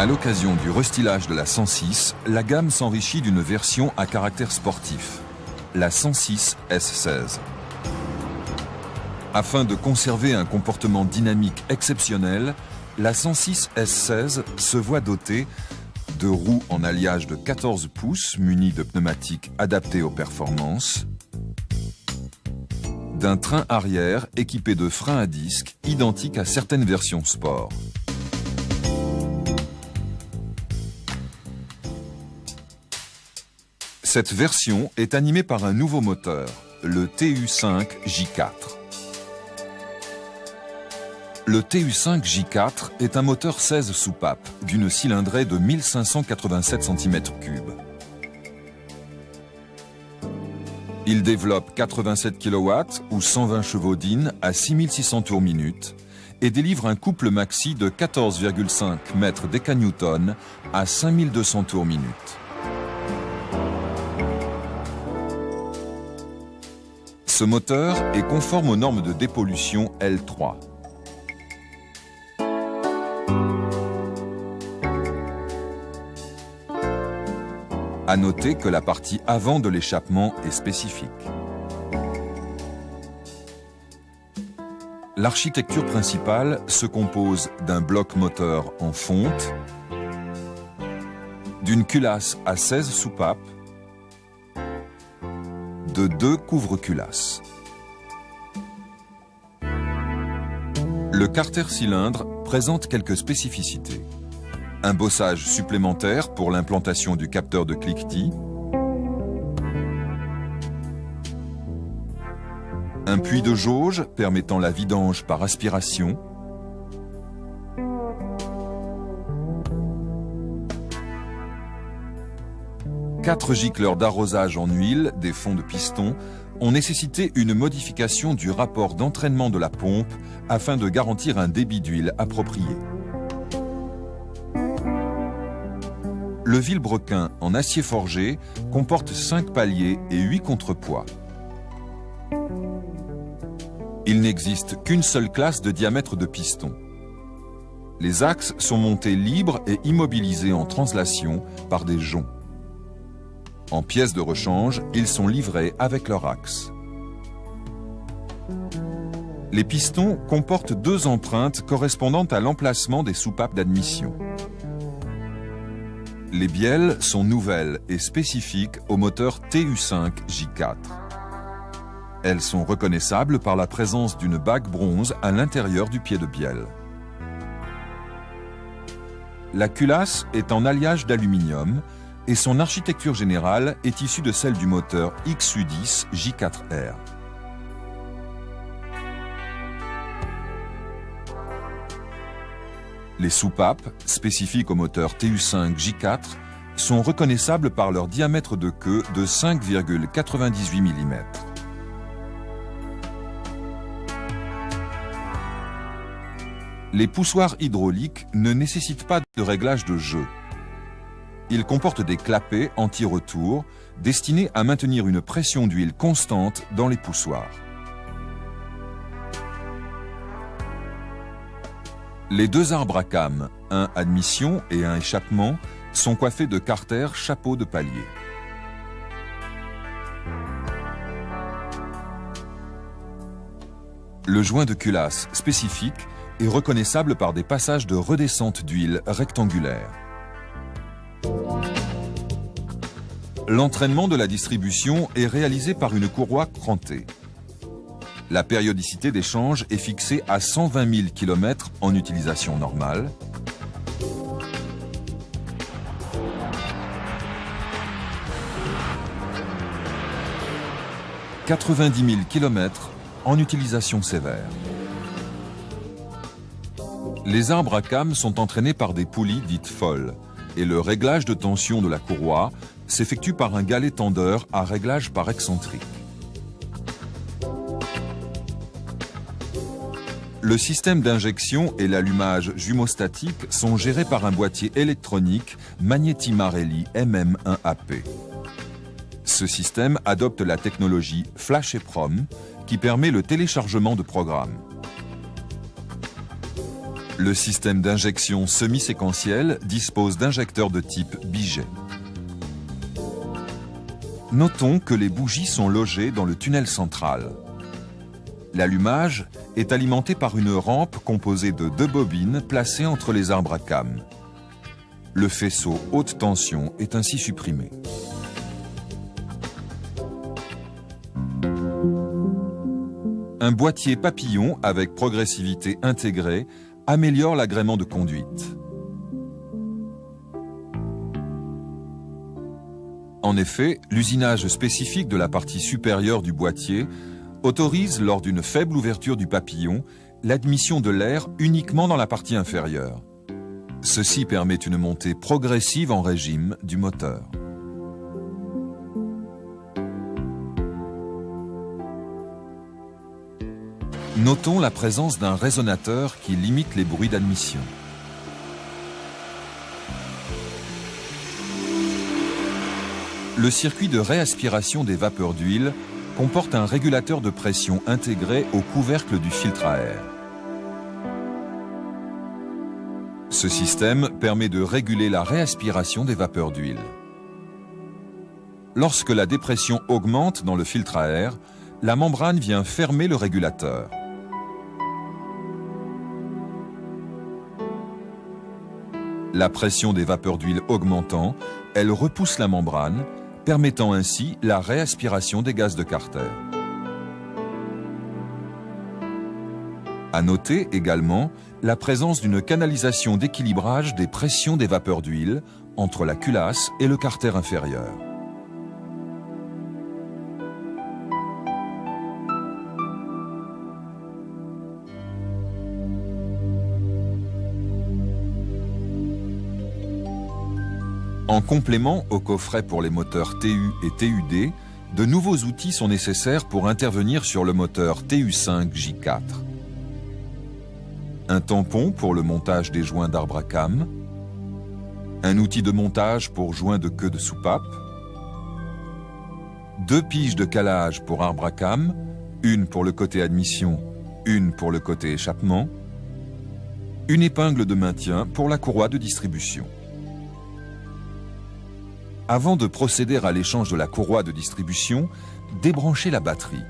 À l'occasion du restylage de la 106, la gamme s'enrichit d'une version à caractère sportif, la 106 S16. Afin de conserver un comportement dynamique exceptionnel, la 106 S16 se voit dotée de roues en alliage de 14 pouces munies de pneumatiques adaptés aux performances, d'un train arrière équipé de freins à disque identiques à certaines versions sport. Cette version est animée par un nouveau moteur, le TU5 J4. Le TU5 J4 est un moteur 16 soupapes d'une cylindrée de 1587 cm3. Il développe 87 kW ou 120 chevaux d'In à 6600 tours minute et délivre un couple maxi de 14,5 mètres décanewtons à 5200 tours minute. Ce moteur est conforme aux normes de dépollution L3. À noter que la partie avant de l'échappement est spécifique. L'architecture principale se compose d'un bloc moteur en fonte, d'une culasse à 16 soupapes, de 2 couvre-culasses. Le carter cylindre présente quelques spécificités. Un bossage supplémentaire pour l'implantation du capteur de cliquetis, un puits de jauge permettant la vidange par aspiration, quatre gicleurs d'arrosage en huile des fonds de piston ont nécessité une modification du rapport d'entraînement de la pompe afin de garantir un débit d'huile approprié. Le vilebrequin en acier forgé comporte 5 paliers et 8 contrepoids. Il n'existe qu'une seule classe de diamètre de piston. Les axes sont montés libres et immobilisés en translation par des joncs. En pièces de rechange, ils sont livrés avec leur axe. Les pistons comportent 2 empreintes correspondant à l'emplacement des soupapes d'admission. Les bielles sont nouvelles et spécifiques au moteur TU5 J4. Elles sont reconnaissables par la présence d'une bague bronze à l'intérieur du pied de bielle. La culasse est en alliage d'aluminium et son architecture générale est issue de celle du moteur XU10 J4R. Les soupapes, spécifiques au moteur TU5 J4, sont reconnaissables par leur diamètre de queue de 5,98 mm. Les poussoirs hydrauliques ne nécessitent pas de réglage de jeu. Ils comportent des clapets anti-retour destinés à maintenir une pression d'huile constante dans les poussoirs. Les 2 arbres à cames, un admission et un échappement, sont coiffés de carter chapeau de palier. Le joint de culasse spécifique est reconnaissable par des passages de redescente d'huile rectangulaires. L'entraînement de la distribution est réalisé par une courroie crantée. La périodicité d'échange est fixée à 120 000 km en utilisation normale. « 90 000 km en utilisation sévère. Les arbres à cames sont entraînés par des poulies dites folles et le réglage de tension de la courroie s'effectue par un galet tendeur à réglage par excentrique. Le système d'injection et l'allumage jumeaustatique sont gérés par un boîtier électronique Magneti Marelli MM1AP. Ce système adopte la technologie Flash EPROM qui permet le téléchargement de programmes. Le système d'injection semi-séquentiel dispose d'injecteurs de type Biget. Notons que les bougies sont logées dans le tunnel central. L'allumage est alimenté par une rampe composée de 2 bobines placées entre les arbres à cames. Le faisceau haute tension est ainsi supprimé. Un boîtier papillon avec progressivité intégrée améliore l'agrément de conduite. En effet, l'usinage spécifique de la partie supérieure du boîtier autorise, lors d'une faible ouverture du papillon, l'admission de l'air uniquement dans la partie inférieure. Ceci permet une montée progressive en régime du moteur. Notons la présence d'un résonateur qui limite les bruits d'admission. Le circuit de réaspiration des vapeurs d'huile comporte un régulateur de pression intégré au couvercle du filtre à air. Ce système permet de réguler la réaspiration des vapeurs d'huile. Lorsque la dépression augmente dans le filtre à air, la membrane vient fermer le régulateur. La pression des vapeurs d'huile augmentant, elle repousse la membrane, permettant ainsi la réaspiration des gaz de Carter. À noter également la présence d'une canalisation d'équilibrage des pressions des vapeurs d'huile entre la culasse et le carter inférieur. En complément au coffret pour les moteurs TU et TUD, de nouveaux outils sont nécessaires pour intervenir sur le moteur TU5J4. Un tampon pour le montage des joints d'arbre à cames, un outil de montage pour joints de queue de soupape, 2 piges de calage pour arbre à cames, une pour le côté admission, une pour le côté échappement, une épingle de maintien pour la courroie de distribution. Avant de procéder à l'échange de la courroie de distribution, débranchez la batterie.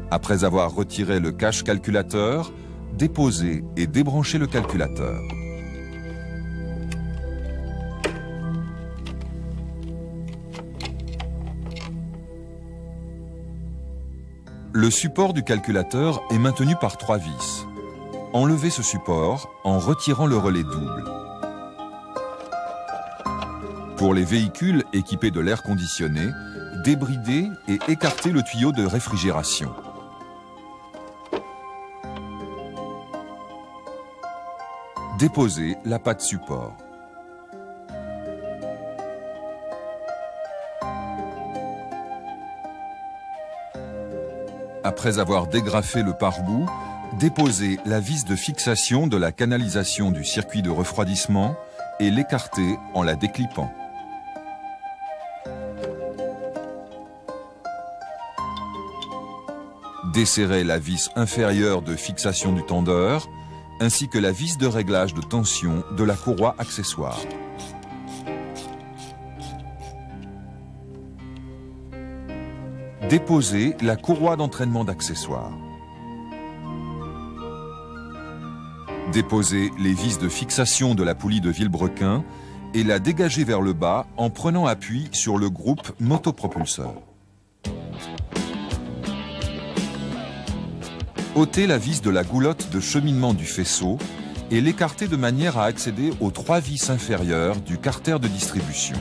Après avoir retiré le cache calculateur, déposez et débranchez le calculateur. Le support du calculateur est maintenu par 3 vis. Enlevez ce support en retirant le relais double. Pour les véhicules équipés de l'air conditionné, débridez et écartez le tuyau de réfrigération. Déposez la patte support. Après avoir dégrafé le pare-boue, déposez la vis de fixation de la canalisation du circuit de refroidissement et l'écartez en la déclippant. Desserrez la vis inférieure de fixation du tendeur, ainsi que la vis de réglage de tension de la courroie accessoire. Déposez la courroie d'entraînement d'accessoires. Déposez les vis de fixation de la poulie de vilebrequin et la dégagez vers le bas en prenant appui sur le groupe motopropulseur. Ôtez la vis de la goulotte de cheminement du faisceau et l'écartez de manière à accéder aux 3 vis inférieures du carter de distribution.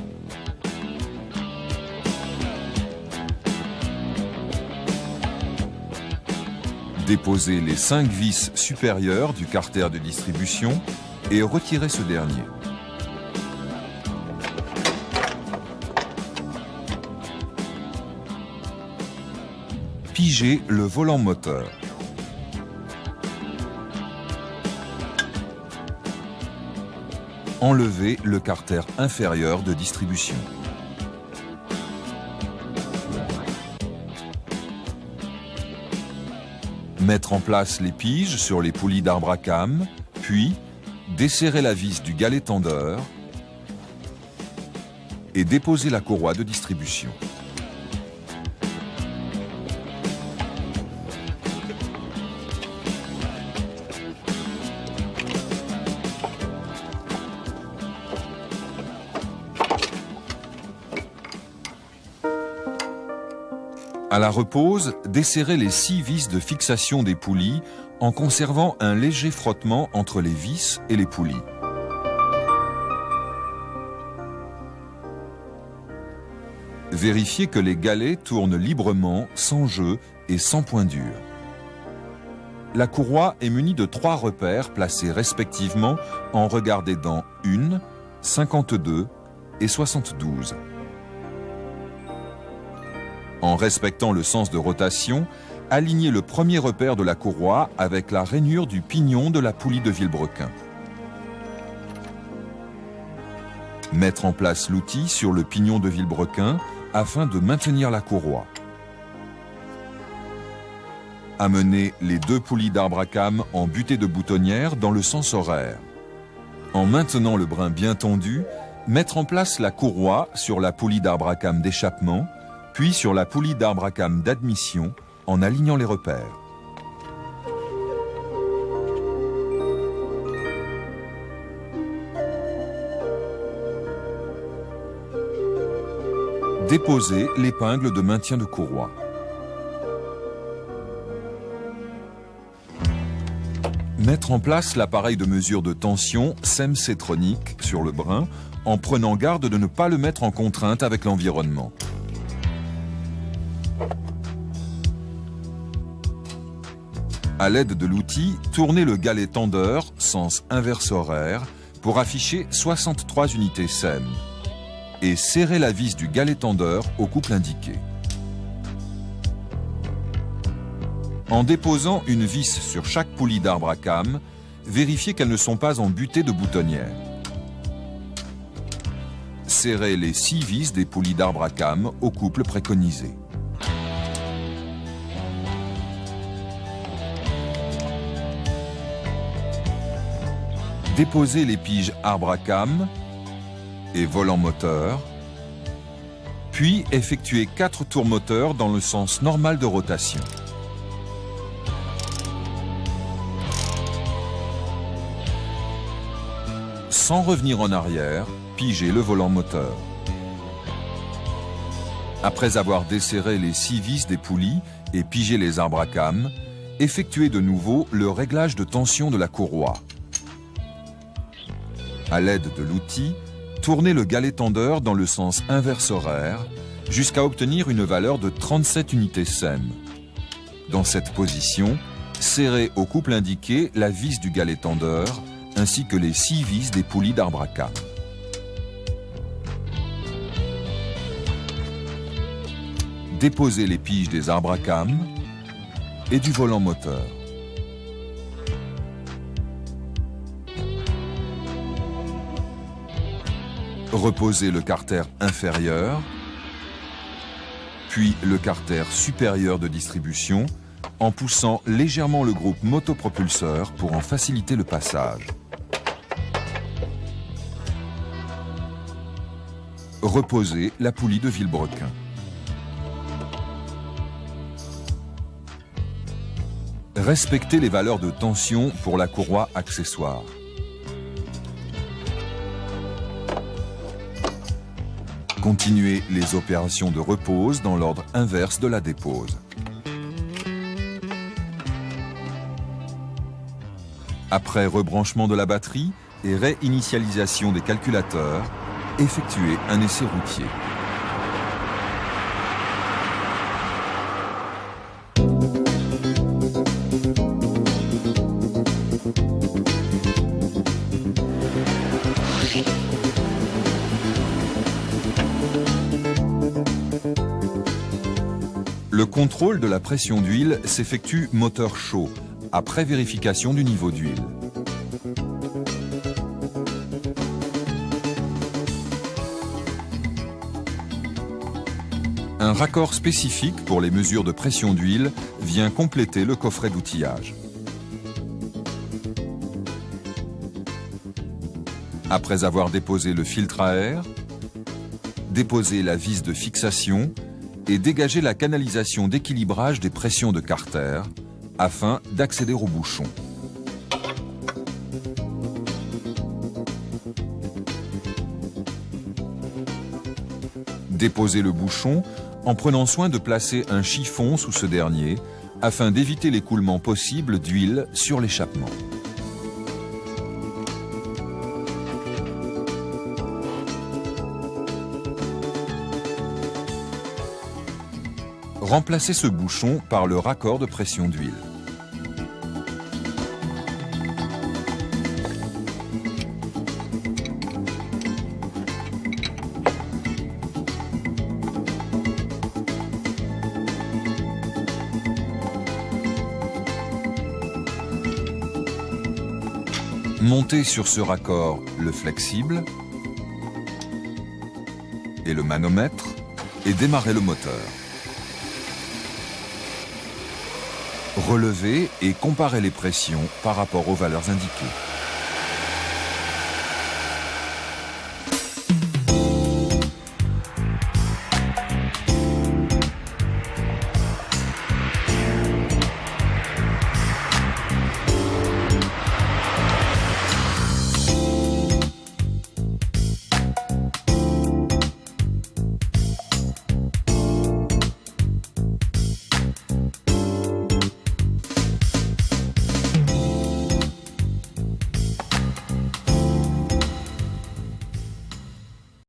Déposez les 5 vis supérieures du carter de distribution et retirez ce dernier. Pigez le volant moteur. Enlevez le carter inférieur de distribution. Mettre en place les piges sur les poulies d'arbre à cames, puis desserrer la vis du galet tendeur et déposer la courroie de distribution. À la repose, desserrez les 6 vis de fixation des poulies en conservant un léger frottement entre les vis et les poulies. Vérifiez que les galets tournent librement, sans jeu et sans point dur. La courroie est munie de 3 repères placés respectivement en regard des dents 1, 52 et 72. En respectant le sens de rotation, alignez le premier repère de la courroie avec la rainure du pignon de la poulie de Vilebrequin. Mettre en place l'outil sur le pignon de Vilebrequin afin de maintenir la courroie. Amenez les 2 poulies d'arbre à cames en butée de boutonnière dans le sens horaire. En maintenant le brin bien tendu, mettre en place la courroie sur la poulie d'arbre à cames d'échappement, puis sur la poulie d'arbre à cames d'admission en alignant les repères. Déposez l'épingle de maintien de courroie. Mettre en place l'appareil de mesure de tension SEM-Setronic sur le brin en prenant garde de ne pas le mettre en contrainte avec l'environnement. À l'aide de l'outil, tournez le galet tendeur, sens inverse horaire, pour afficher 63 unités SEM et serrez la vis du galet tendeur au couple indiqué. En déposant une vis sur chaque poulie d'arbre à cames, vérifiez qu'elles ne sont pas en butée de boutonnière. Serrez les 6 vis des poulies d'arbre à cames au couple préconisé. Déposez les piges arbre à cames et volant moteur, puis effectuez 4 tours moteurs dans le sens normal de rotation. Sans revenir en arrière, pigez le volant moteur. Après avoir desserré les 6 vis des poulies et pigé les arbres à cames, effectuez de nouveau le réglage de tension de la courroie. À l'aide de l'outil, tournez le galet tendeur dans le sens inverse horaire jusqu'à obtenir une valeur de 37 unités SEM. Dans cette position, serrez au couple indiqué la vis du galet tendeur ainsi que les 6 vis des poulies d'arbre à cames. Déposez les piges des arbres à cames et du volant moteur. Reposez le carter inférieur, puis le carter supérieur de distribution en poussant légèrement le groupe motopropulseur pour en faciliter le passage. Reposez la poulie de Vilebrequin. Respectez les valeurs de tension pour la courroie accessoire. Continuez les opérations de repose dans l'ordre inverse de la dépose. Après rebranchement de la batterie et réinitialisation des calculateurs, effectuez un essai routier. Le contrôle de la pression d'huile s'effectue moteur chaud, après vérification du niveau d'huile. Un raccord spécifique pour les mesures de pression d'huile vient compléter le coffret d'outillage. Après avoir déposé le filtre à air, déposé la vis de fixation et dégagé la canalisation d'équilibrage des pressions de carter afin d'accéder au bouchon. Déposez le bouchon en prenant soin de placer un chiffon sous ce dernier afin d'éviter l'écoulement possible d'huile sur l'échappement. Remplacez ce bouchon par le raccord de pression d'huile. Montez sur ce raccord le flexible et le manomètre et démarrez le moteur. Relevez et comparez les pressions par rapport aux valeurs indiquées.